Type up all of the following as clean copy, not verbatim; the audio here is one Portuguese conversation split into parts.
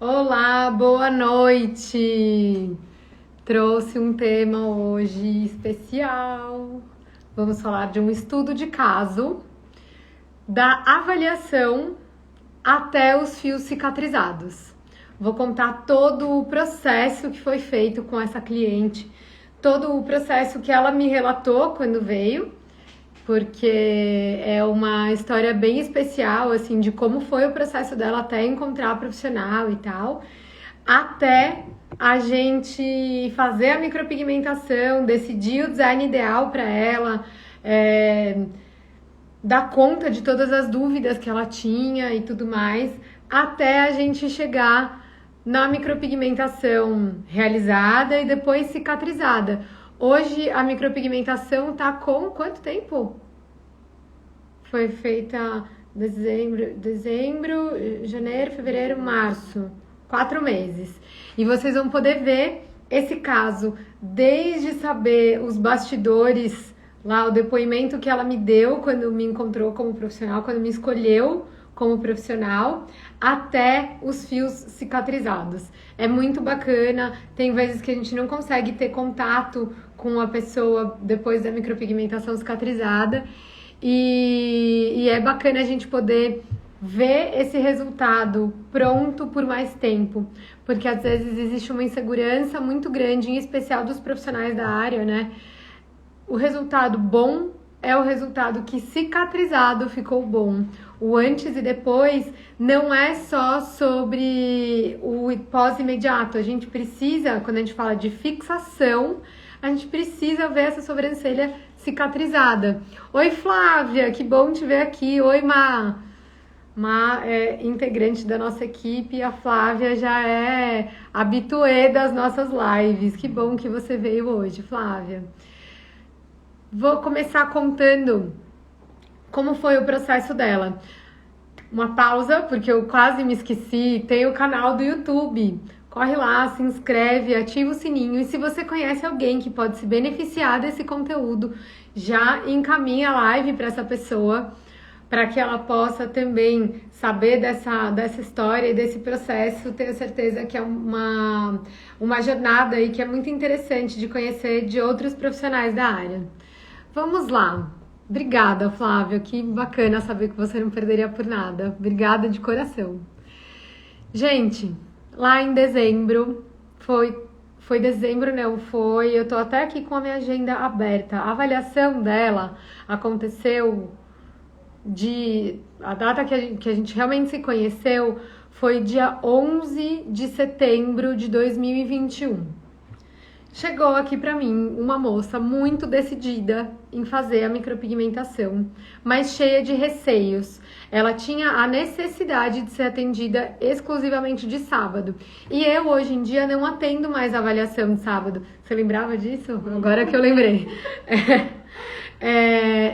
Olá, boa noite! Trouxe um tema hoje especial. Vamos falar de um estudo de caso, da avaliação até os fios cicatrizados. Vou contar todo o processo que foi feito com essa cliente, todo o processo que ela me relatou quando veio, porque é uma história bem especial, assim, de como foi o processo dela até encontrar profissional e tal, até a gente fazer a micropigmentação, decidir o design ideal para ela, dar conta de todas as dúvidas que ela tinha e tudo mais, até a gente chegar na micropigmentação realizada e depois cicatrizada. Hoje a micropigmentação tá com quanto tempo? Foi feita dezembro, janeiro, fevereiro, março. 4 meses. E vocês vão poder ver esse caso, desde saber os bastidores, lá o depoimento que ela me deu quando me encontrou como profissional, quando me escolheu como profissional, até os fios cicatrizados. É muito bacana, tem vezes que a gente não consegue ter contato com a pessoa depois da micropigmentação cicatrizada, e é bacana a gente poder ver esse resultado pronto por mais tempo, porque às vezes existe uma insegurança muito grande, em especial dos profissionais da área, né? O resultado bom é o resultado que cicatrizado ficou bom. O antes e depois não é só sobre o pós-imediato. A gente precisa, quando a gente fala de fixação, a gente precisa ver essa sobrancelha cicatrizada. Oi, Flávia, que bom te ver aqui. Oi, Má. Má é integrante da nossa equipe, a Flávia já é habituê das nossas lives. Que bom que você veio hoje, Flávia. Vou começar contando como foi o processo dela. Uma pausa, porque eu quase me esqueci. Tem o canal do YouTube. Corre lá, se inscreve, ativa o sininho. E se você conhece alguém que pode se beneficiar desse conteúdo, já encaminha a live para essa pessoa, para que ela possa também saber dessa história e desse processo. Tenho certeza que é uma jornada aí que é muito interessante de conhecer de outros profissionais da área. Vamos lá. Obrigada, Flávia. Que bacana saber que você não perderia por nada. Obrigada de coração. Gente, lá em dezembro, foi dezembro, não, foi. Eu tô até aqui com a minha agenda aberta. A avaliação dela aconteceu a data que a gente realmente se conheceu foi dia 11 de setembro de 2021. Chegou aqui pra mim uma moça muito decidida em fazer a micropigmentação, mas cheia de receios. Ela tinha a necessidade de ser atendida exclusivamente de sábado. E eu, hoje em dia, não atendo mais avaliação de sábado. Você lembrava disso? Agora que eu lembrei.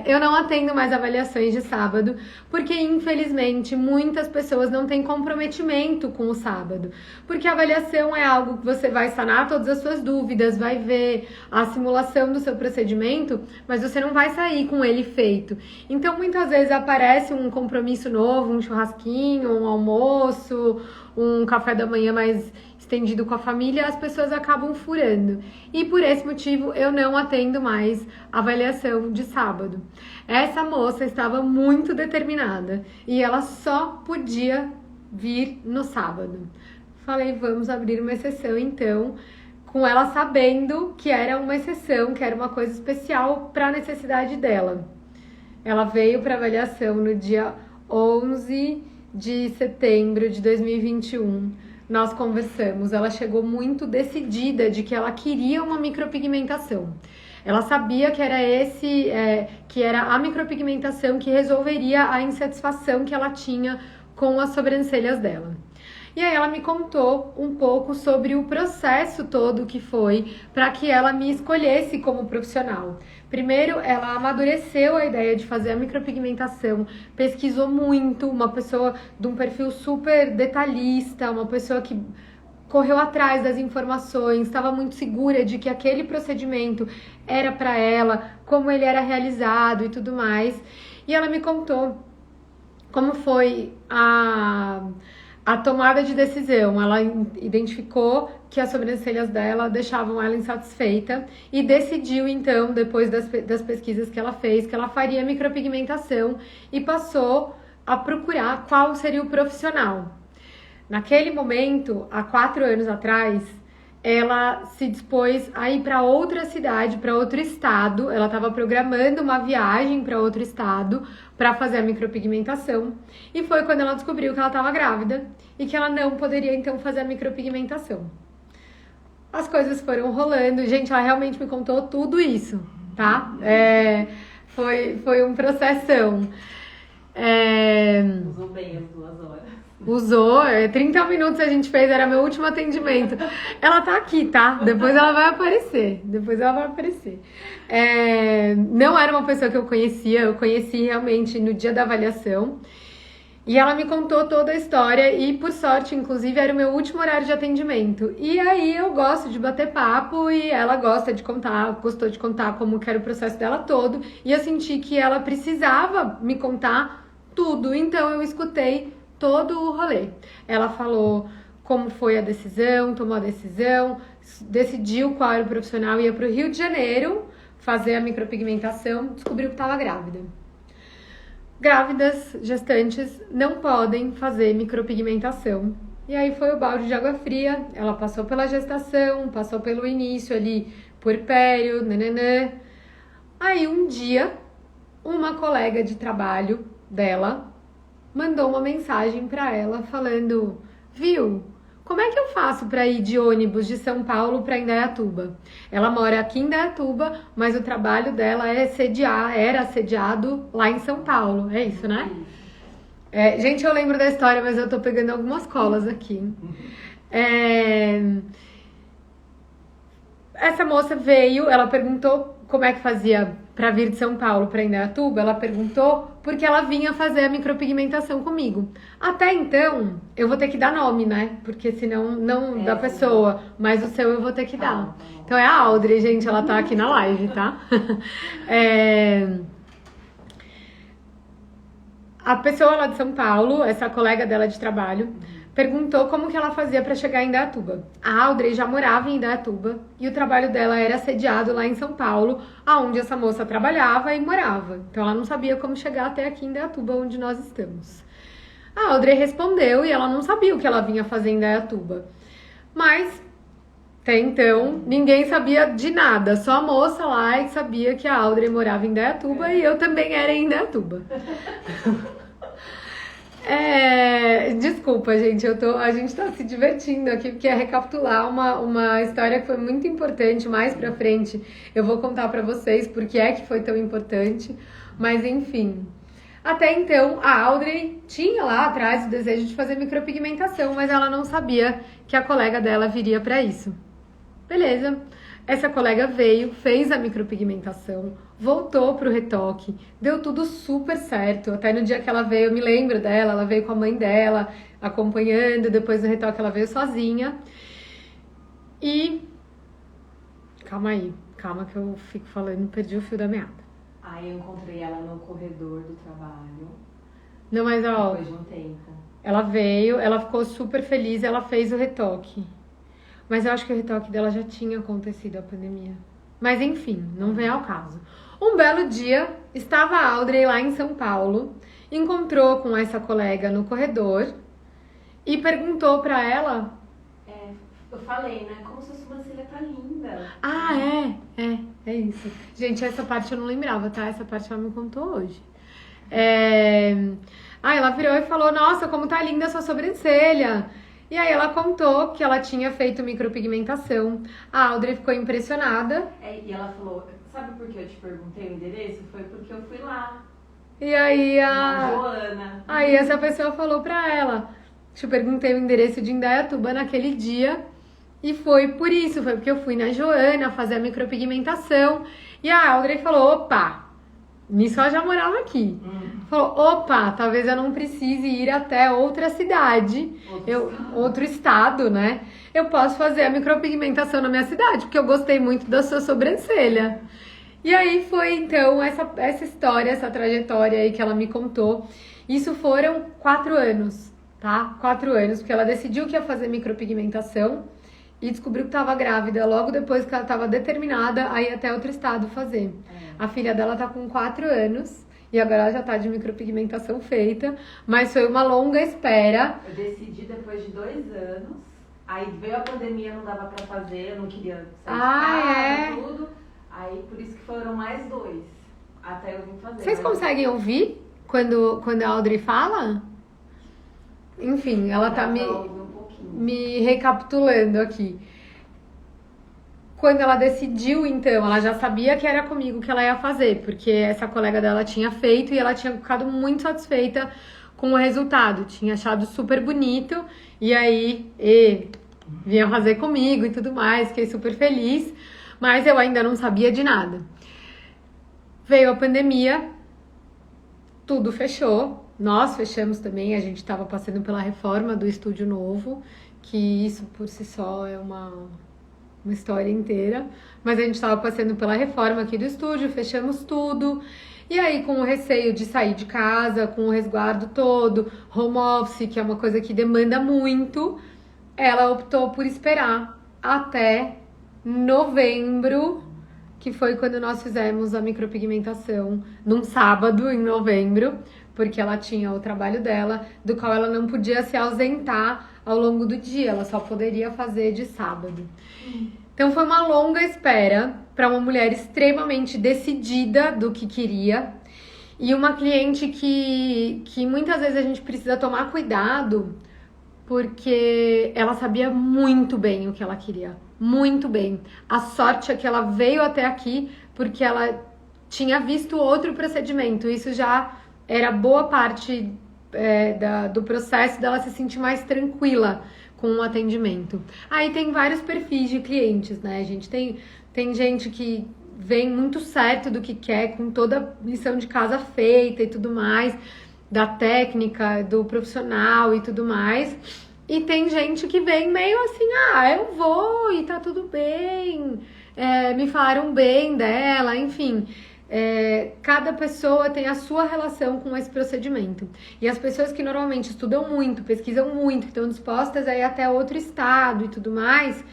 Eu não atendo mais avaliações de sábado, porque infelizmente muitas pessoas não têm comprometimento com o sábado. Porque a avaliação é algo que você vai sanar todas as suas dúvidas, vai ver a simulação do seu procedimento, mas você não vai sair com ele feito. Então muitas vezes aparece um compromisso novo, um churrasquinho, um almoço, um café da manhã mais estendido com a família, as pessoas acabam furando. E por esse motivo eu não atendo mais avaliação de sábado. Essa moça estava muito determinada e ela só podia vir no sábado. Falei, vamos abrir uma exceção então, com ela sabendo que era uma exceção, que era uma coisa especial para a necessidade dela. Ela veio para avaliação no dia 11 de setembro de 2021. Nós conversamos, ela chegou muito decidida de que ela queria uma micropigmentação. Ela sabia que era que era a micropigmentação que resolveria a insatisfação que ela tinha com as sobrancelhas dela. E aí ela me contou um pouco sobre o processo todo que foi para que ela me escolhesse como profissional. Primeiro, ela amadureceu a ideia de fazer a micropigmentação, pesquisou muito, uma pessoa de um perfil super detalhista, uma pessoa que correu atrás das informações, estava muito segura de que aquele procedimento era para ela, como ele era realizado e tudo mais. E ela me contou como foi A tomada de decisão, ela identificou que as sobrancelhas dela deixavam ela insatisfeita e decidiu então, depois das pesquisas que ela fez, que ela faria micropigmentação e passou a procurar qual seria o profissional. Naquele momento, há 4 anos atrás, ela se dispôs a ir para outra cidade, para outro estado. Ela estava programando uma viagem para outro estado para fazer a micropigmentação. E foi quando ela descobriu que ela estava grávida e que ela não poderia então fazer a micropigmentação. As coisas foram rolando. Gente, ela realmente me contou tudo isso, tá? Foi um processão. Usou bem as 2 horas. Usou, 30 minutos a gente fez, era meu último atendimento. Ela tá aqui, tá? Depois ela vai aparecer. Não era uma pessoa que eu conheci realmente no dia da avaliação. E ela me contou toda a história e, por sorte, inclusive, era o meu último horário de atendimento. E aí eu gosto de bater papo e ela gostou de contar como que era o processo dela todo. E eu senti que ela precisava me contar tudo, então eu escutei todo o rolê. Ela falou como foi a decisão, tomou a decisão, decidiu qual era o profissional, ia para o Rio de Janeiro fazer a micropigmentação, descobriu que estava grávida. Grávidas, gestantes, não podem fazer micropigmentação. E aí foi o balde de água fria, ela passou pela gestação, passou pelo início ali, puerpério, nananã. Aí um dia, uma colega de trabalho dela mandou uma mensagem para ela falando: viu, como é que eu faço para ir de ônibus de São Paulo para Indaiatuba? Ela mora aqui em Indaiatuba, mas o trabalho dela era sediado lá em São Paulo. É isso, né? Gente, eu lembro da história, mas eu tô pegando algumas colas aqui. Essa moça veio, ela perguntou como é que fazia para vir de São Paulo para Indaiatuba. Ela perguntou porque ela vinha fazer a micropigmentação comigo. Até então, eu vou ter que dar nome, né? Porque senão não da pessoa, mas o seu eu vou ter que dar. Então é a Audrey, gente, ela tá aqui na live, tá? A pessoa lá de São Paulo, essa colega dela de trabalho, perguntou como que ela fazia para chegar em Indaiatuba. A Audrey já morava em Indaiatuba e o trabalho dela era sediado lá em São Paulo, aonde essa moça trabalhava e morava. Então ela não sabia como chegar até aqui em Indaiatuba, onde nós estamos. A Audrey respondeu e ela não sabia o que ela vinha fazer em Indaiatuba. Mas, até então, ninguém sabia de nada. Só a moça lá que sabia que a Audrey morava em Indaiatuba e eu também era em Indaiatuba. Desculpa, gente, a gente tá se divertindo aqui, porque é recapitular uma história que foi muito importante. Mais pra frente eu vou contar pra vocês porque é que foi tão importante, mas enfim. Até então, a Audrey tinha lá atrás o desejo de fazer micropigmentação, mas ela não sabia que a colega dela viria pra isso. Beleza. Essa colega veio, fez a micropigmentação, voltou pro retoque, deu tudo super certo. Até no dia que ela veio, eu me lembro dela, ela veio com a mãe dela, acompanhando, depois do retoque ela veio sozinha. E... calma que eu fico falando, perdi o fio da meada. Aí eu encontrei ela no corredor do trabalho. Não, mas ó... depois de um tempo. Ela veio, ela ficou super feliz, ela fez o retoque. Mas eu acho que o retoque dela já tinha acontecido a pandemia. Mas enfim, não vem ao caso. Um belo dia, estava a Audrey lá em São Paulo, encontrou com essa colega no corredor e perguntou pra ela... eu falei, né? Como sua sobrancelha tá linda. Ah, é isso. Gente, essa parte eu não lembrava, tá? Essa parte ela me contou hoje. Ela virou e falou: nossa, como tá linda a sua sobrancelha. E aí ela contou que ela tinha feito micropigmentação. A Audrey ficou impressionada. E ela falou: sabe por que eu te perguntei o endereço? Foi porque eu fui lá. E aí Na Joana. Aí essa pessoa falou pra ela: te perguntei o endereço de Indaiatuba naquele dia. E foi por isso, foi porque eu fui na Joana fazer a micropigmentação. E a Audrey falou: opa, nisso ela já morava aqui. Falou: opa, talvez eu não precise ir até outra cidade, outro estado, né? Eu posso fazer a micropigmentação na minha cidade, porque eu gostei muito da sua sobrancelha. E aí foi então essa história, essa trajetória aí que ela me contou. Isso foram 4 anos. tá? 4 anos, porque ela decidiu que ia fazer micropigmentação e descobriu que estava grávida logo depois que ela estava determinada a ir até outro estado fazer. A filha dela tá com 4 anos e agora ela já tá de micropigmentação feita, mas foi uma longa espera. Eu decidi depois de 2 anos, aí veio a pandemia, não dava pra fazer, eu não queria sair de casa, tudo. Aí por isso que foram mais 2, até eu vim fazer. Vocês conseguem ouvir quando a Audrey fala? Enfim, ela tá me recapitulando aqui. Quando ela decidiu, então, ela já sabia que era comigo que ela ia fazer, porque essa colega dela tinha feito e ela tinha ficado muito satisfeita com o resultado, tinha achado super bonito, e aí vinha fazer comigo e tudo mais, fiquei super feliz, mas eu ainda não sabia de nada. Veio a pandemia, tudo fechou, nós fechamos também, a gente estava passando pela reforma do estúdio novo, que isso por si só é uma história inteira, mas a gente estava passando pela reforma aqui do estúdio, fechamos tudo, e aí com o receio de sair de casa, com o resguardo todo, home office, que é uma coisa que demanda muito, ela optou por esperar até novembro, que foi quando nós fizemos a micropigmentação, num sábado em novembro, porque ela tinha o trabalho dela, do qual ela não podia se ausentar ao longo do dia, ela só poderia fazer de sábado. Então foi uma longa espera para uma mulher extremamente decidida do que queria e uma cliente que muitas vezes a gente precisa tomar cuidado porque ela sabia muito bem o que ela queria, muito bem. A sorte é que ela veio até aqui porque ela tinha visto outro procedimento, isso já era boa parte do processo dela se sentir mais tranquila com o atendimento. Aí tem vários perfis de clientes, né, gente? Tem gente que vem muito certo do que quer, com toda a lição de casa feita e tudo mais, da técnica, do profissional e tudo mais. E tem gente que vem meio assim, eu vou e tá tudo bem, me falaram bem dela, enfim. Cada pessoa tem a sua relação com esse procedimento. E as pessoas que normalmente estudam muito, pesquisam muito, que estão dispostas a ir até outro estado e tudo mais,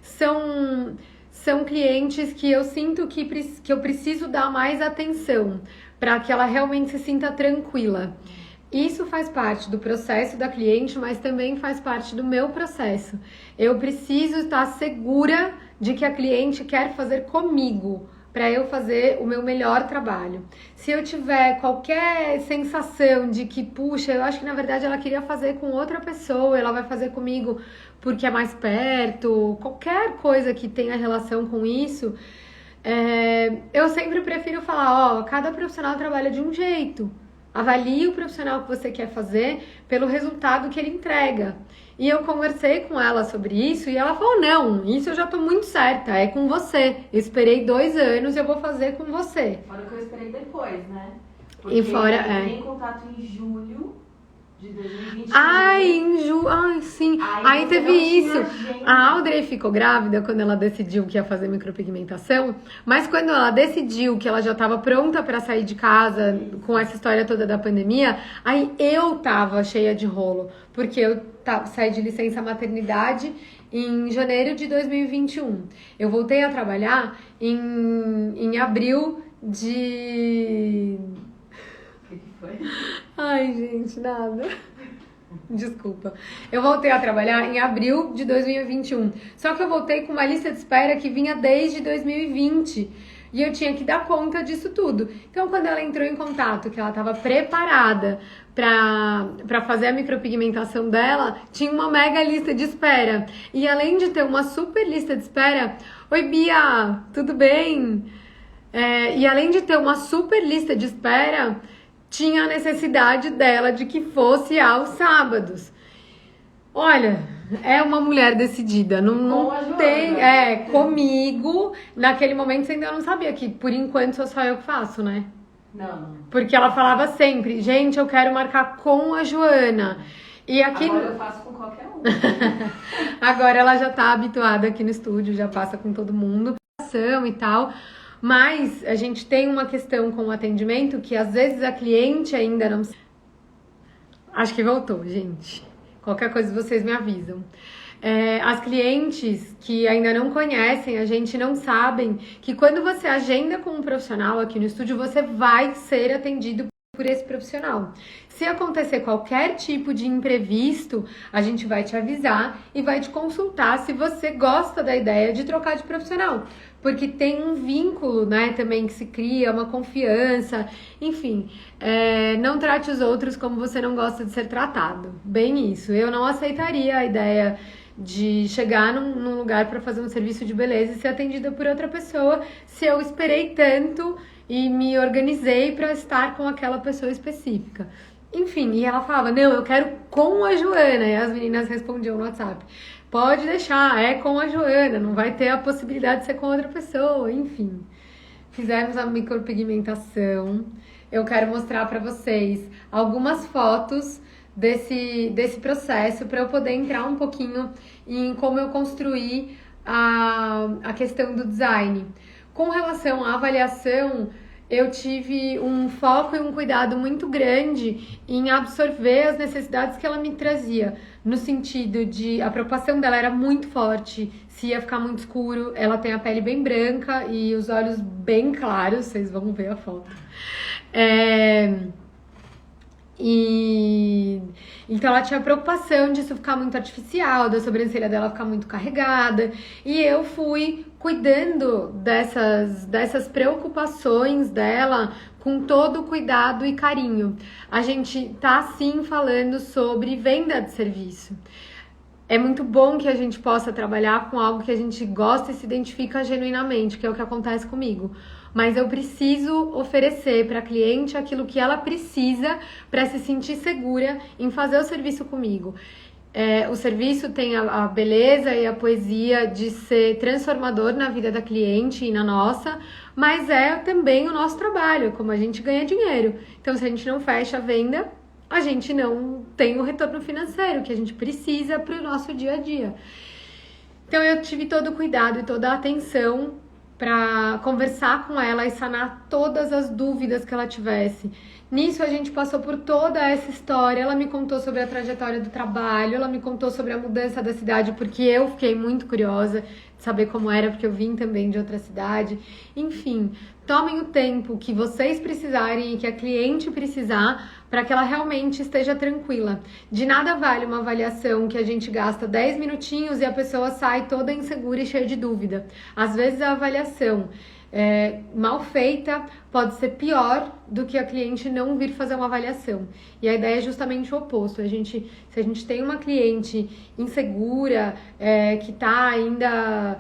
são clientes que eu sinto que eu preciso dar mais atenção para que ela realmente se sinta tranquila. Isso faz parte do processo da cliente, mas também faz parte do meu processo. Eu preciso estar segura de que a cliente quer fazer comigo, para eu fazer o meu melhor trabalho. Se eu tiver qualquer sensação de que, puxa, eu acho que na verdade ela queria fazer com outra pessoa, ela vai fazer comigo porque é mais perto, qualquer coisa que tenha relação com isso, eu sempre prefiro falar, cada profissional trabalha de um jeito. Avalie o profissional que você quer fazer pelo resultado que ele entrega. E eu conversei com ela sobre isso e ela falou, não, isso eu já tô muito certa, é com você. Eu esperei 2 anos e eu vou fazer com você. Fora que eu esperei depois, né? Porque e fora, eu entrei em contato em julho de 2021. Sim. Aí teve isso. A Audrey ficou grávida quando ela decidiu que ia fazer micropigmentação, mas quando ela decidiu que ela já estava pronta para sair de casa com essa história toda da pandemia, aí eu tava cheia de rolo, porque eu saí de licença maternidade em janeiro de 2021. Eu voltei a trabalhar em abril de... O que foi? Ai, gente, nada. Desculpa. Eu voltei a trabalhar em abril de 2021. Só que eu voltei com uma lista de espera que vinha desde 2020. E eu tinha que dar conta disso tudo. Então, quando ela entrou em contato, que ela estava preparada para fazer a micropigmentação dela, tinha uma mega lista de espera. E além de ter uma super lista de espera, oi Bia, tudo bem? E além de ter uma super lista de espera, tinha a necessidade dela de que fosse aos sábados. Olha, é uma mulher decidida, não tem, comigo, naquele momento você ainda não sabia que por enquanto sou só eu que faço, né? Não. Porque ela falava sempre, gente, eu quero marcar com a Joana. E aqui agora eu faço com qualquer um. Agora ela já tá habituada aqui no estúdio, já passa com todo mundo, e tal. Mas a gente tem uma questão com o atendimento que às vezes a cliente ainda não... Acho que voltou, gente. Qualquer coisa vocês me avisam. As clientes que ainda não conhecem a gente não sabem que quando você agenda com um profissional aqui no estúdio, você vai ser atendido por esse profissional. Se acontecer qualquer tipo de imprevisto, a gente vai te avisar e vai te consultar se você gosta da ideia de trocar de profissional. Porque tem um vínculo, né, também que se cria, uma confiança, enfim. Não trate os outros como você não gosta de ser tratado. Bem isso. Eu não aceitaria a ideia de chegar num lugar para fazer um serviço de beleza e ser atendida por outra pessoa se eu esperei tanto e me organizei para estar com aquela pessoa específica. Enfim, e ela falava, não, eu quero com a Joana. E as meninas respondiam no WhatsApp, pode deixar, é com a Joana, não vai ter a possibilidade de ser com outra pessoa. Enfim, fizemos a micropigmentação. Eu quero mostrar para vocês algumas fotos desse processo para eu poder entrar um pouquinho em como eu construí a questão do design. Com relação à avaliação, eu tive um foco e um cuidado muito grande em absorver as necessidades que ela me trazia, no sentido de a preocupação dela era muito forte, se ia ficar muito escuro, ela tem a pele bem branca e os olhos bem claros, vocês vão ver a foto. Então ela tinha preocupação disso ficar muito artificial, da sobrancelha dela ficar muito carregada, e eu fui cuidando dessas preocupações dela com todo o cuidado e carinho. A gente tá sim falando sobre venda de serviço. É muito bom que a gente possa trabalhar com algo que a gente gosta e se identifica genuinamente, que é o que acontece comigo. Mas eu preciso oferecer para a cliente aquilo que ela precisa para se sentir segura em fazer o serviço comigo. O serviço tem a beleza e a poesia de ser transformador na vida da cliente e na nossa, mas é também o nosso trabalho, como a gente ganha dinheiro. Então, se a gente não fecha a venda, a gente não tem o retorno financeiro que a gente precisa para o nosso dia a dia. Então, eu tive todo o cuidado e toda a atenção para conversar com ela e sanar todas as dúvidas que ela tivesse. Nisso a gente passou por toda essa história, ela me contou sobre a trajetória do trabalho, ela me contou sobre a mudança da cidade, porque eu fiquei muito curiosa de saber como era, porque eu vim também de outra cidade. Enfim, tomem o tempo que vocês precisarem e que a cliente precisar para que ela realmente esteja tranquila. De nada vale uma avaliação que a gente gasta 10 minutinhos e a pessoa sai toda insegura e cheia de dúvida. Às vezes a avaliação mal feita pode ser pior do que a cliente não vir fazer uma avaliação. E a ideia é justamente o oposto. Se a gente tem uma cliente insegura, que está ainda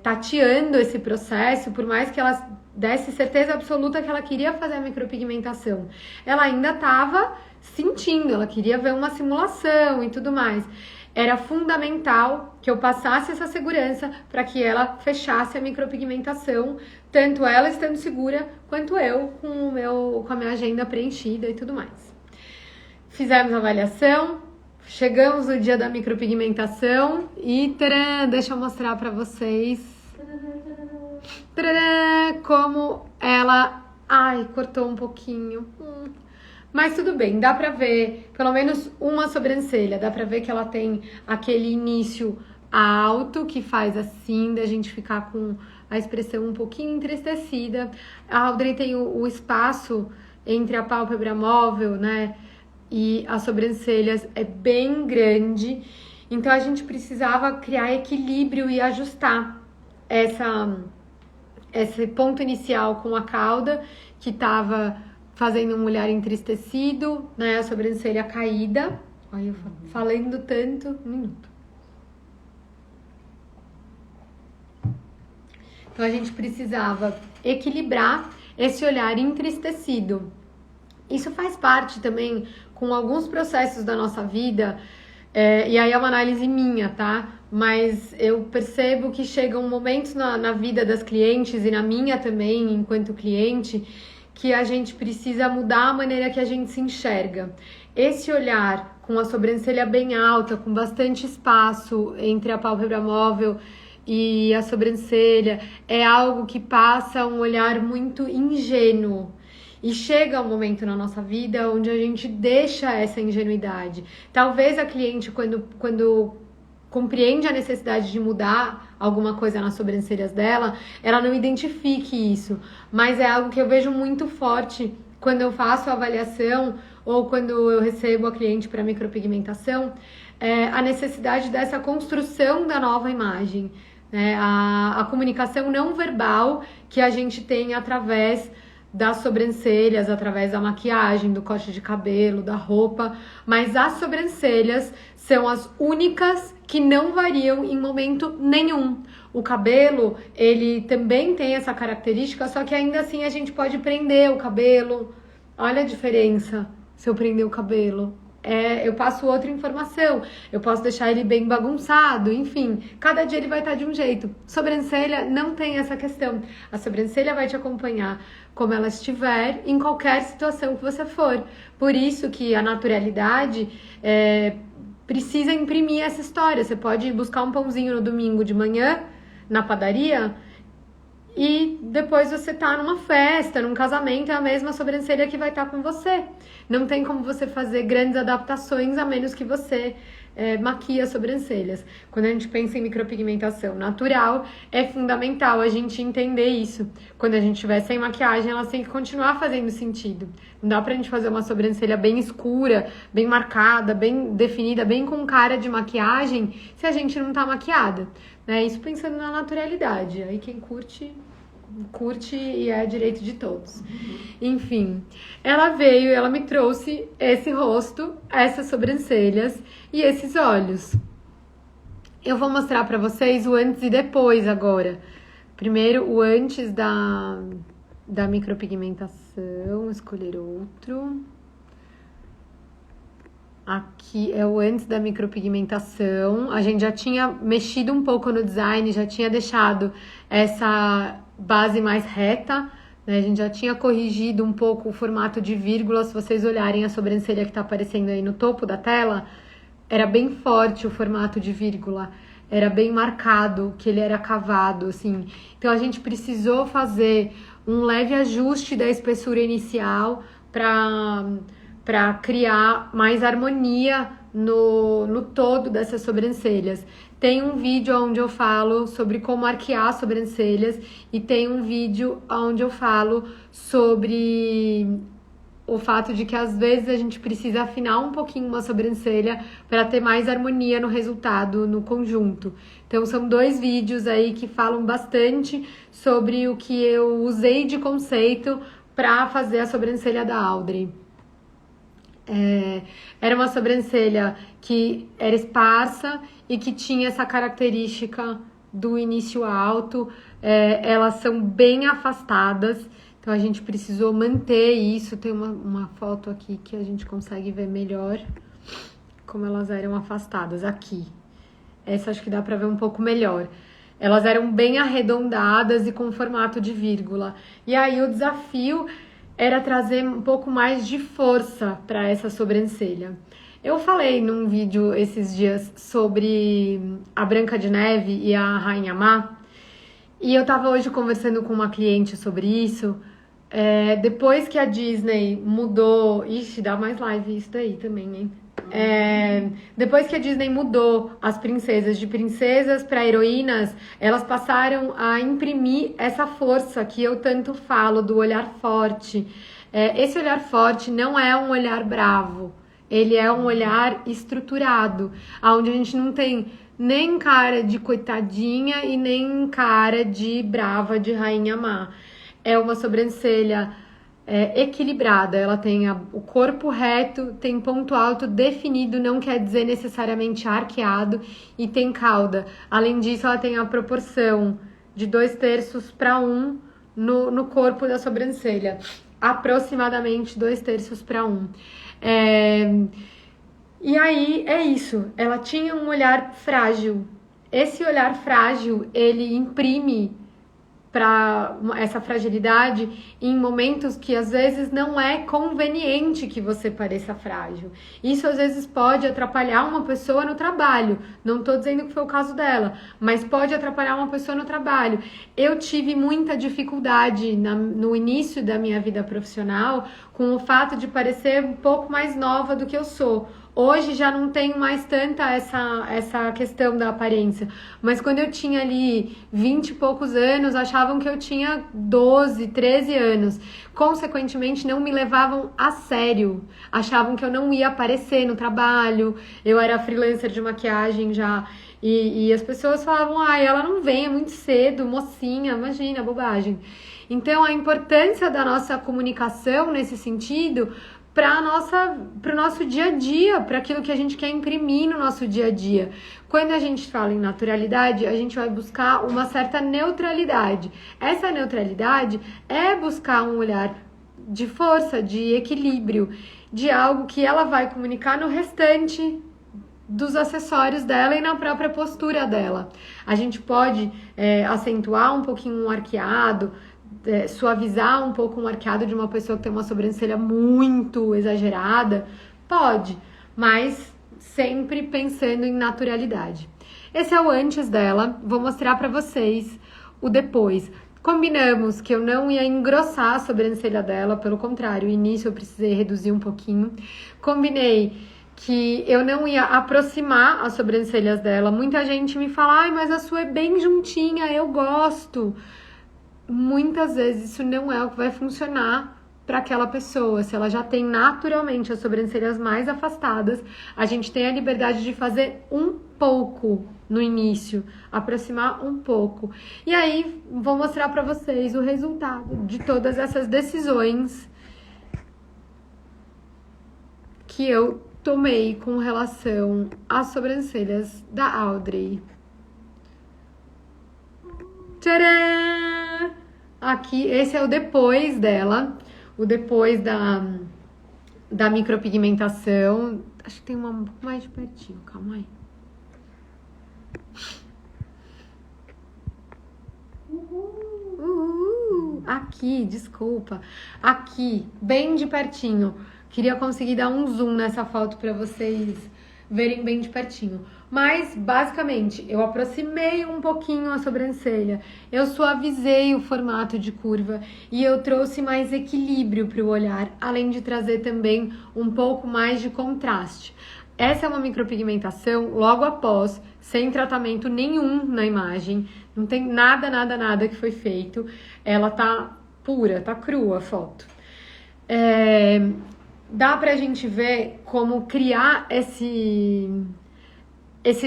tateando esse processo, por mais que ela desse certeza absoluta que ela queria fazer a micropigmentação, ela ainda estava sentindo, ela queria ver uma simulação e tudo mais. Era fundamental que eu passasse essa segurança para que ela fechasse a micropigmentação, tanto ela estando segura, quanto eu com a minha agenda preenchida e tudo mais. Fizemos a avaliação, chegamos no dia da micropigmentação e tcharam, deixa eu mostrar para vocês tcharam, como ela... Ai, cortou um pouquinho. Mas tudo bem, dá pra ver pelo menos uma sobrancelha, dá pra ver que ela tem aquele início alto que faz assim, da gente ficar com a expressão um pouquinho entristecida. A Audrey tem o espaço entre a pálpebra móvel, né, e as sobrancelhas é bem grande, então a gente precisava criar equilíbrio e ajustar esse ponto inicial com a cauda, que tava fazendo um olhar entristecido, né, a sobrancelha caída. Olha, eu falando tanto, um minuto. Então a gente precisava equilibrar esse olhar entristecido. Isso faz parte também com alguns processos da nossa vida, e aí é uma análise minha, tá? Mas eu percebo que chegam momentos na vida das clientes e na minha também, enquanto cliente, que a gente precisa mudar a maneira que a gente se enxerga. Esse olhar com a sobrancelha bem alta, com bastante espaço entre a pálpebra móvel e a sobrancelha, é algo que passa um olhar muito ingênuo. E chega um momento na nossa vida onde a gente deixa essa ingenuidade. Talvez a cliente, quando compreende a necessidade de mudar alguma coisa nas sobrancelhas dela, ela não identifique isso. Mas é algo que eu vejo muito forte quando eu faço a avaliação ou quando eu recebo a cliente para micropigmentação, a necessidade dessa construção da nova imagem. A comunicação não verbal que a gente tem através das sobrancelhas, através da maquiagem, do corte de cabelo, da roupa, mas as sobrancelhas são as únicas que não variam em momento nenhum. O cabelo, ele também tem essa característica, só que ainda assim a gente pode prender o cabelo. Olha a diferença se eu prender o cabelo. Eu passo outra informação, eu posso deixar ele bem bagunçado, enfim, cada dia ele vai estar de um jeito. Sobrancelha não tem essa questão. A sobrancelha vai te acompanhar como ela estiver, em qualquer situação que você for. Por isso que a naturalidade precisa imprimir essa história. Você pode buscar um pãozinho no domingo de manhã, na padaria, e depois você tá numa festa, num casamento, é a mesma sobrancelha que vai estar com você. Não tem como você fazer grandes adaptações a menos que você maquie as sobrancelhas. Quando a gente pensa em micropigmentação natural, é fundamental a gente entender isso. Quando a gente estiver sem maquiagem, elas têm que continuar fazendo sentido. Não dá pra gente fazer uma sobrancelha bem escura, bem marcada, bem definida, bem com cara de maquiagem, se a gente não tá maquiada. Isso pensando na naturalidade. Aí quem curte e é direito de todos. Enfim, ela me trouxe esse rosto, essas sobrancelhas e esses olhos. Eu vou mostrar pra vocês o antes e depois agora. Primeiro, o antes da micropigmentação, escolher outro. Aqui é o antes da micropigmentação. A gente já tinha mexido um pouco no design, já tinha deixado essa base mais reta, né? A gente já tinha corrigido um pouco o formato de vírgula. Se vocês olharem a sobrancelha que tá aparecendo aí no topo da tela, era bem forte o formato de vírgula. Era bem marcado, que ele era cavado, assim. Então a gente precisou fazer um leve ajuste da espessura inicial para criar mais harmonia no todo dessas sobrancelhas. Tem um vídeo onde eu falo sobre como arquear sobrancelhas e tem um vídeo onde eu falo sobre o fato de que às vezes a gente precisa afinar um pouquinho uma sobrancelha para ter mais harmonia no resultado, no conjunto. Então são 2 vídeos aí que falam bastante sobre o que eu usei de conceito para fazer a sobrancelha da Audrey. Era uma sobrancelha que era esparsa e que tinha essa característica do início alto. Elas são bem afastadas, então a gente precisou manter isso. Tem uma foto aqui que a gente consegue ver melhor como elas eram afastadas aqui. Essa acho que dá pra ver um pouco melhor. Elas eram bem arredondadas e com formato de vírgula. E aí o desafio era trazer um pouco mais de força para essa sobrancelha. Eu falei num vídeo esses dias sobre a Branca de Neve e a Rainha Má, e eu tava hoje conversando com uma cliente sobre isso. Depois que a Disney mudou... Ixi, dá mais live isso daí também, hein? Depois que a Disney mudou as princesas de princesas para heroínas, elas passaram a imprimir essa força que eu tanto falo do olhar forte. Esse olhar forte não é um olhar bravo, ele é um olhar estruturado, onde a gente não tem nem cara de coitadinha e nem cara de brava, de rainha má. É uma sobrancelha equilibrada, ela tem o corpo reto, tem ponto alto definido, não quer dizer necessariamente arqueado, e tem cauda. Além disso, ela tem a proporção de 2/3 para 1 no corpo da sobrancelha, aproximadamente 2/3 para 1. E aí é isso, ela tinha um olhar frágil. Esse olhar frágil, ele imprime para essa fragilidade em momentos que às vezes não é conveniente que você pareça frágil. Isso às vezes pode atrapalhar uma pessoa no trabalho. Não estou dizendo que foi o caso dela, mas pode atrapalhar uma pessoa no trabalho. Eu tive muita dificuldade no início da minha vida profissional com o fato de parecer um pouco mais nova do que eu sou. Hoje já não tenho mais tanta essa questão da aparência. Mas quando eu tinha ali 20 e poucos anos, achavam que eu tinha 12, 13 anos. Consequentemente, não me levavam a sério. Achavam que eu não ia aparecer no trabalho. Eu era freelancer de maquiagem já. E as pessoas falavam, ela não vem, é muito cedo, mocinha, imagina, bobagem. Então, a importância da nossa comunicação nesse sentido para o nosso dia a dia, para aquilo que a gente quer imprimir no nosso dia a dia. Quando a gente fala em naturalidade, a gente vai buscar uma certa neutralidade. Essa neutralidade é buscar um olhar de força, de equilíbrio, de algo que ela vai comunicar no restante dos acessórios dela e na própria postura dela. A gente pode acentuar um pouquinho um arqueado, suavizar um pouco um arqueado de uma pessoa que tem uma sobrancelha muito exagerada, pode, mas sempre pensando em naturalidade. Esse é o antes dela, vou mostrar pra vocês o depois. Combinamos que eu não ia engrossar a sobrancelha dela, pelo contrário, no início eu precisei reduzir um pouquinho. Combinei que eu não ia aproximar as sobrancelhas dela. Muita gente me fala, mas a sua é bem juntinha, eu gosto. Muitas vezes isso não é o que vai funcionar para aquela pessoa. Se ela já tem naturalmente as sobrancelhas mais afastadas, a gente tem a liberdade de fazer um pouco no início, aproximar um pouco. E aí, vou mostrar para vocês o resultado de todas essas decisões que eu tomei com relação às sobrancelhas da Audrey. Tcharam! Aqui, esse é o depois dela, o depois da micropigmentação. Acho que tem uma um pouco mais de pertinho, calma aí. Aqui, desculpa. Aqui, bem de pertinho. Queria conseguir dar um zoom nessa foto para vocês verem bem de pertinho. Mas, basicamente, eu aproximei um pouquinho a sobrancelha, eu suavizei o formato de curva e eu trouxe mais equilíbrio para o olhar, além de trazer também um pouco mais de contraste. Essa é uma micropigmentação logo após, sem tratamento nenhum na imagem, não tem nada que foi feito, ela tá pura, tá crua a foto. Dá pra gente ver como criar esse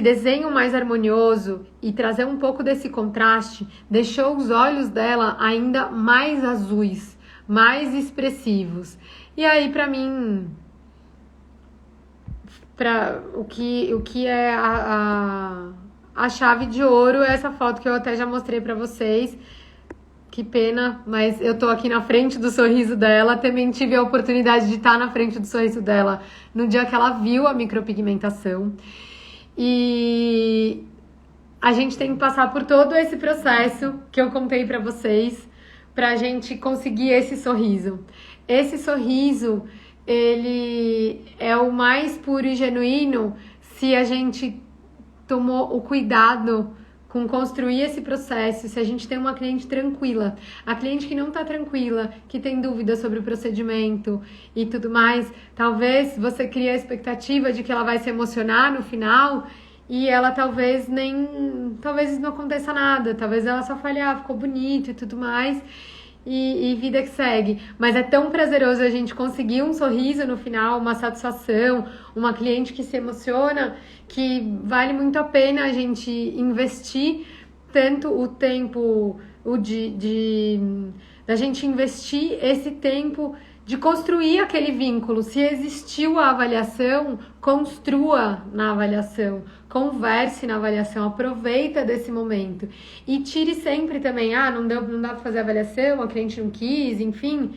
desenho mais harmonioso e trazer um pouco desse contraste, deixou os olhos dela ainda mais azuis, mais expressivos. E aí, pra mim, o que é a chave de ouro é essa foto que eu até já mostrei pra vocês. Que pena, mas eu tô aqui na frente do sorriso dela. Também tive a oportunidade de estar na frente do sorriso dela no dia que ela viu a micropigmentação. E a gente tem que passar por todo esse processo que eu contei pra vocês, pra gente conseguir esse sorriso. Esse sorriso, ele é o mais puro e genuíno se a gente tomou o cuidado com construir esse processo, se a gente tem uma cliente tranquila. A cliente que não tá tranquila, que tem dúvidas sobre o procedimento e tudo mais, talvez você crie a expectativa de que ela vai se emocionar no final e ela talvez não aconteça nada, talvez ela só fale, ficou bonito e tudo mais, e vida que segue. Mas é tão prazeroso a gente conseguir um sorriso no final, uma satisfação, uma cliente que se emociona, que vale muito a pena a gente investir tanto o tempo da gente investir esse tempo de construir aquele vínculo. Se existiu a avaliação, construa na avaliação, converse na avaliação, aproveita desse momento e tire sempre também, não dá para fazer avaliação, a cliente não quis, enfim.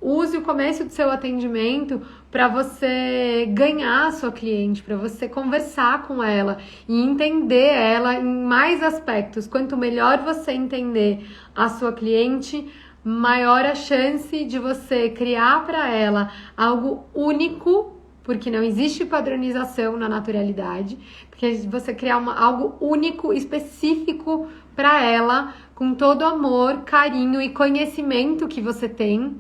use o começo do seu atendimento para você ganhar a sua cliente, para você conversar com ela e entender ela em mais aspectos. Quanto melhor você entender a sua cliente, maior a chance de você criar para ela algo único, porque não existe padronização na naturalidade, porque você criar algo único, específico para ela, com todo o amor, carinho e conhecimento que você tem,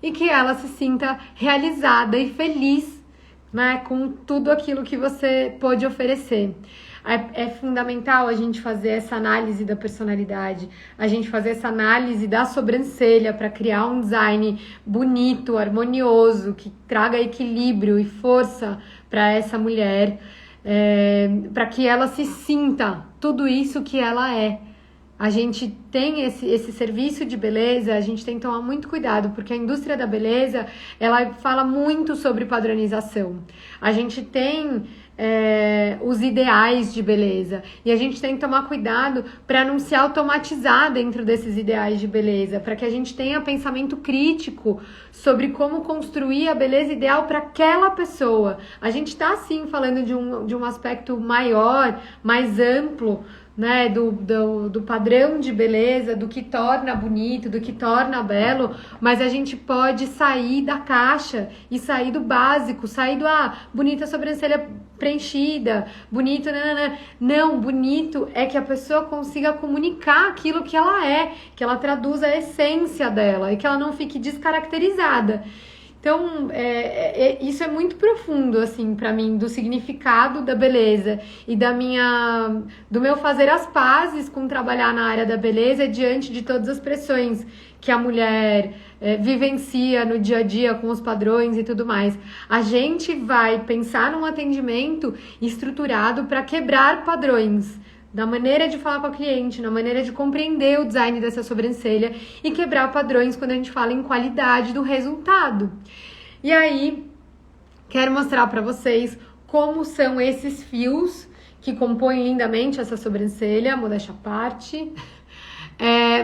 e que ela se sinta realizada e feliz, né, com tudo aquilo que você pôde oferecer. É fundamental a gente fazer essa análise da personalidade, a gente fazer essa análise da sobrancelha para criar um design bonito, harmonioso, que traga equilíbrio e força para essa mulher, para que ela se sinta tudo isso que ela é. A gente tem esse serviço de beleza, a gente tem que tomar muito cuidado, porque a indústria da beleza, ela fala muito sobre padronização. A gente tem os ideais de beleza, e a gente tem que tomar cuidado para não se automatizar dentro desses ideais de beleza, para que a gente tenha pensamento crítico sobre como construir a beleza ideal para aquela pessoa. A gente está, sim, falando de um aspecto maior, mais amplo, né, do padrão de beleza, do que torna bonito, do que torna belo, mas a gente pode sair da caixa e sair do básico, sair do bonita sobrancelha preenchida, bonito, não, bonito é que a pessoa consiga comunicar aquilo que ela é, que ela traduza a essência dela e que ela não fique descaracterizada. Então, isso é muito profundo, assim, para mim, do significado da beleza e do meu fazer as pazes com trabalhar na área da beleza diante de todas as pressões que a mulher vivencia no dia a dia com os padrões e tudo mais. A gente vai pensar num atendimento estruturado para quebrar padrões, na maneira de falar com a cliente, na maneira de compreender o design dessa sobrancelha e quebrar padrões quando a gente fala em qualidade do resultado. E aí, quero mostrar para vocês como são esses fios que compõem lindamente essa sobrancelha, modéstia à parte.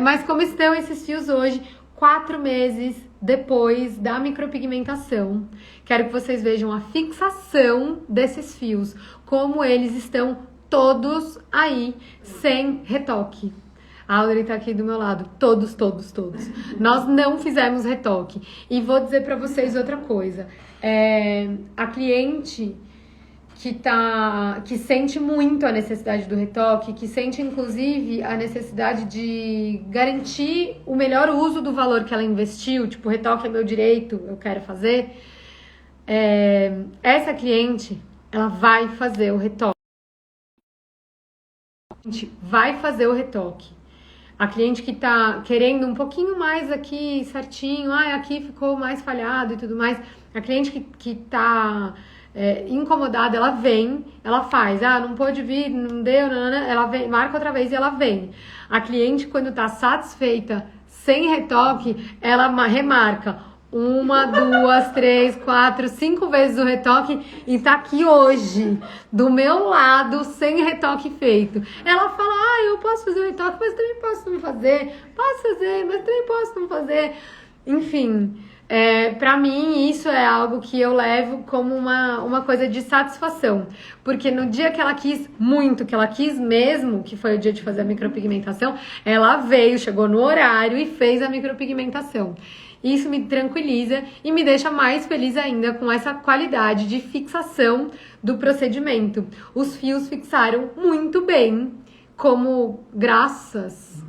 Mas como estão esses fios hoje, 4 meses depois da micropigmentação. Quero que vocês vejam a fixação desses fios, como eles estão todos aí, sem retoque. A Audrey tá aqui do meu lado. Todos. Nós não fizemos retoque. E vou dizer pra vocês outra coisa. A cliente que sente muito a necessidade do retoque, que sente inclusive a necessidade de garantir o melhor uso do valor que ela investiu, tipo, o retoque é meu direito, eu quero fazer. Essa cliente, ela vai fazer o retoque. Vai fazer o retoque. A cliente que tá querendo um pouquinho mais aqui certinho, aqui ficou mais falhado e tudo mais. A cliente que tá incomodada, ela vem, ela faz, não pôde vir, não deu, ela vem, marca outra vez e ela vem. A cliente, quando tá satisfeita, sem retoque, ela remarca 1, 2, 3, 4, 5 vezes o retoque e tá aqui hoje, do meu lado, sem retoque feito. Ela fala, eu posso fazer o retoque, mas também posso não fazer. Posso fazer, mas também posso não fazer. Enfim, pra mim isso é algo que eu levo como uma coisa de satisfação. Porque no dia que ela quis muito, que ela quis mesmo, que foi o dia de fazer a micropigmentação, ela veio, chegou no horário e fez a micropigmentação. Isso me tranquiliza e me deixa mais feliz ainda com essa qualidade de fixação do procedimento. Os fios fixaram muito bem, como graças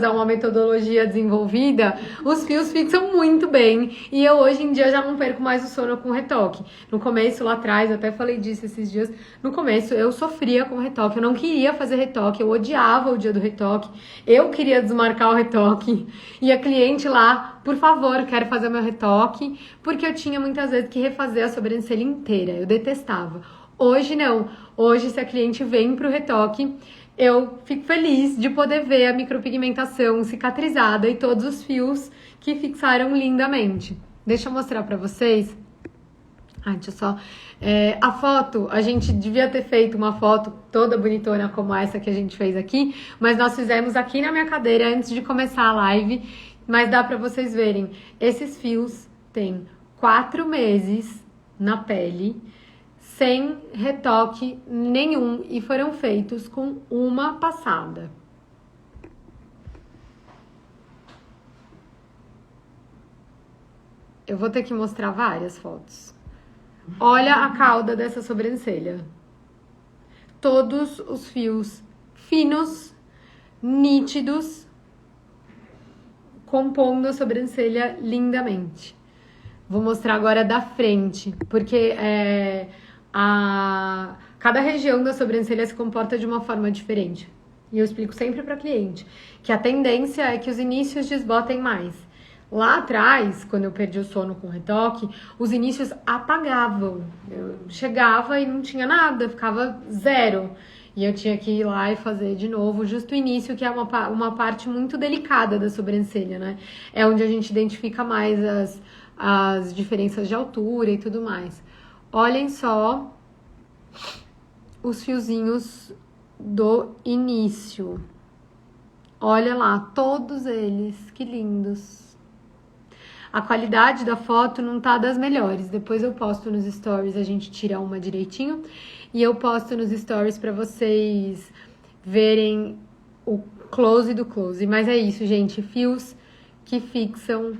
a uma metodologia desenvolvida, os fios fixam muito bem e eu hoje em dia já não perco mais o sono com retoque. No começo, lá atrás, eu até falei disso esses dias, no começo eu sofria com retoque, eu não queria fazer retoque, eu odiava o dia do retoque, eu queria desmarcar o retoque e a cliente lá, por favor, eu quero fazer meu retoque, porque eu tinha muitas vezes que refazer a sobrancelha inteira, eu detestava. Hoje não, hoje se a cliente vem pro retoque, eu fico feliz de poder ver a micropigmentação cicatrizada e todos os fios que fixaram lindamente. Deixa eu mostrar pra vocês. Deixa eu só... a foto, a gente devia ter feito uma foto toda bonitona como essa que a gente fez aqui, mas nós fizemos aqui na minha cadeira antes de começar a live mas dá pra vocês verem. Esses fios têm 4 meses na pele, sem retoque nenhum, e foram feitos com uma passada. Eu vou ter que mostrar várias fotos. Olha a cauda dessa sobrancelha. Todos os fios finos, nítidos, compondo a sobrancelha lindamente. Vou mostrar agora da frente, porque cada região da sobrancelha se comporta de uma forma diferente. E eu explico sempre para cliente que a tendência é que os inícios desbotem mais. Lá atrás, quando eu perdi o sono com retoque, os inícios apagavam. Eu chegava e não tinha nada, ficava zero. E eu tinha que ir lá e fazer de novo, justo o início, que é uma parte muito delicada da sobrancelha, né? É onde a gente identifica mais as diferenças de altura e tudo mais. Olhem só os fiozinhos do início. Olha lá, todos eles, que lindos. A qualidade da foto não tá das melhores. Depois eu posto nos stories, a gente tira uma direitinho. E eu posto nos stories pra vocês verem o close do close. Mas é isso, gente. Fios que fixam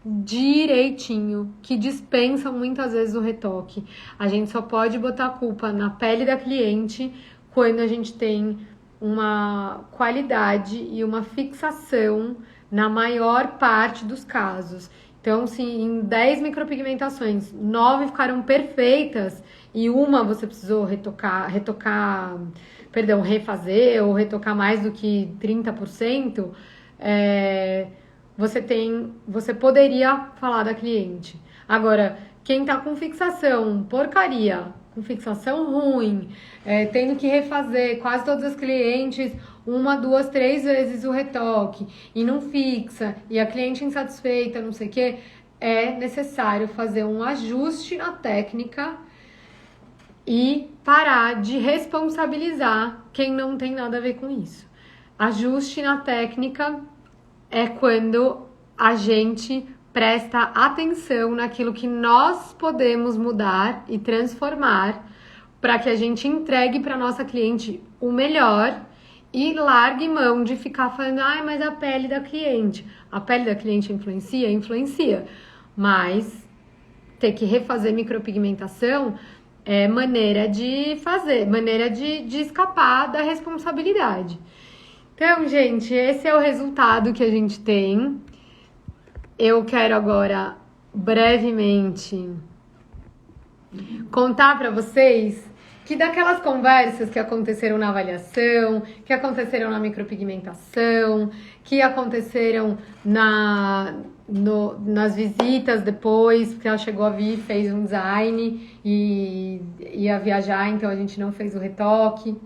direitinho, que dispensam muitas vezes o retoque. A gente só pode botar a culpa na pele da cliente quando a gente tem uma qualidade e uma fixação na maior parte dos casos. Então, se em 10 micropigmentações, 9 ficaram perfeitas e uma você precisou refazer ou retocar mais do que 30%, você poderia falar da cliente. Agora, quem tá com fixação porcaria, com fixação ruim, tendo que refazer quase todas as clientes 1, 2, 3 vezes o retoque e não fixa, e a cliente insatisfeita, não sei o que, é necessário fazer um ajuste na técnica e parar de responsabilizar quem não tem nada a ver com isso. Ajuste na técnica é quando a gente presta atenção naquilo que nós podemos mudar e transformar para que a gente entregue para nossa cliente o melhor e largue mão de ficar falando, mas a pele da cliente. A pele da cliente influencia? Influencia. Mas ter que refazer micropigmentação é maneira de fazer, maneira de escapar da responsabilidade. Então, gente, esse é o resultado que a gente tem. Eu quero agora, brevemente, contar para vocês que daquelas conversas que aconteceram na avaliação, que aconteceram na micropigmentação, que aconteceram nas visitas depois, porque ela chegou a vir, fez um design e ia viajar, então a gente não fez o retoque.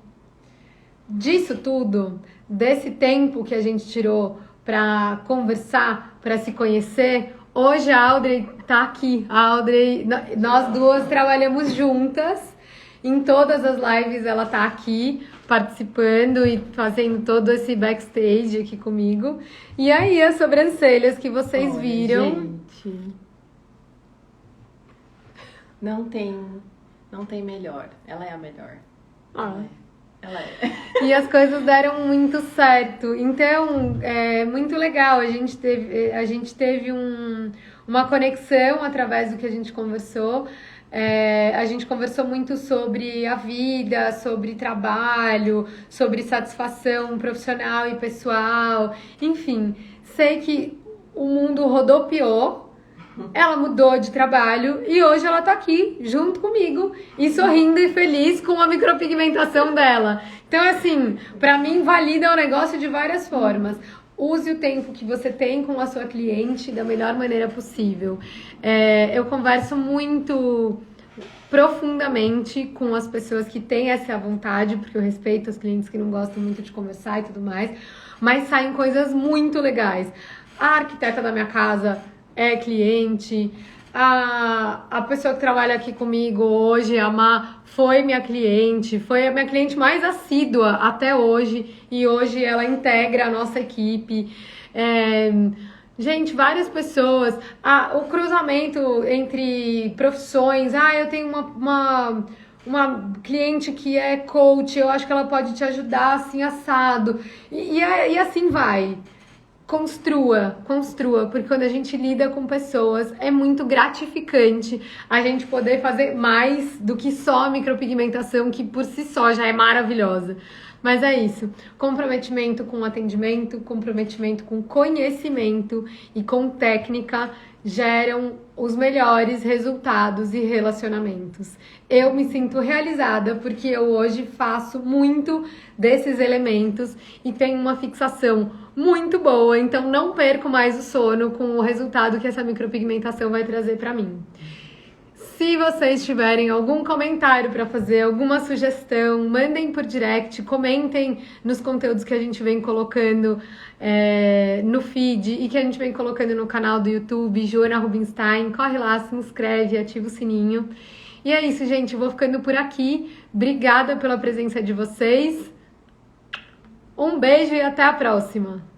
Disso tudo, desse tempo que a gente tirou para conversar, para se conhecer, hoje a Audrey tá aqui. A Audrey, nós duas trabalhamos juntas. Em todas as lives ela tá aqui participando e fazendo todo esse backstage aqui comigo. E aí as sobrancelhas que vocês viram. Gente, não tem melhor. Ela é a melhor. Ela é. E as coisas deram muito certo. Então, é muito legal. A gente teve uma conexão através do que a gente conversou. A gente conversou muito sobre a vida, sobre trabalho, sobre satisfação profissional e pessoal. Enfim, sei que o mundo rodopiou. Ela mudou de trabalho e hoje ela tá aqui junto comigo e sorrindo e feliz com a micropigmentação dela. Então, assim, pra mim valida o negócio de várias formas. Use o tempo que você tem com a sua cliente da melhor maneira possível. Eu converso muito profundamente com as pessoas que têm essa vontade, porque eu respeito os clientes que não gostam muito de conversar e tudo mais, mas saem coisas muito legais. A arquiteta da minha casa é cliente, a pessoa que trabalha aqui comigo hoje, a Má, foi a minha cliente mais assídua até hoje, e hoje ela integra a nossa equipe. Gente, várias pessoas. O cruzamento entre profissões. Eu tenho uma cliente que é coach, eu acho que ela pode te ajudar assim, assado. E assim vai. Construa, porque quando a gente lida com pessoas, é muito gratificante a gente poder fazer mais do que só a micropigmentação, que por si só já é maravilhosa. Mas é isso, comprometimento com atendimento, comprometimento com conhecimento e com técnica geram os melhores resultados e relacionamentos. Eu me sinto realizada porque eu hoje faço muito desses elementos e tenho uma fixação muito boa, então não perco mais o sono com o resultado que essa micropigmentação vai trazer para mim. Se vocês tiverem algum comentário para fazer, alguma sugestão, mandem por direct, comentem nos conteúdos que a gente vem colocando no feed e que a gente vem colocando no canal do YouTube, Joana Rubinstein. Corre lá, se inscreve, ativa o sininho. E é isso, gente. Eu vou ficando por aqui. Obrigada pela presença de vocês. Um beijo e até a próxima!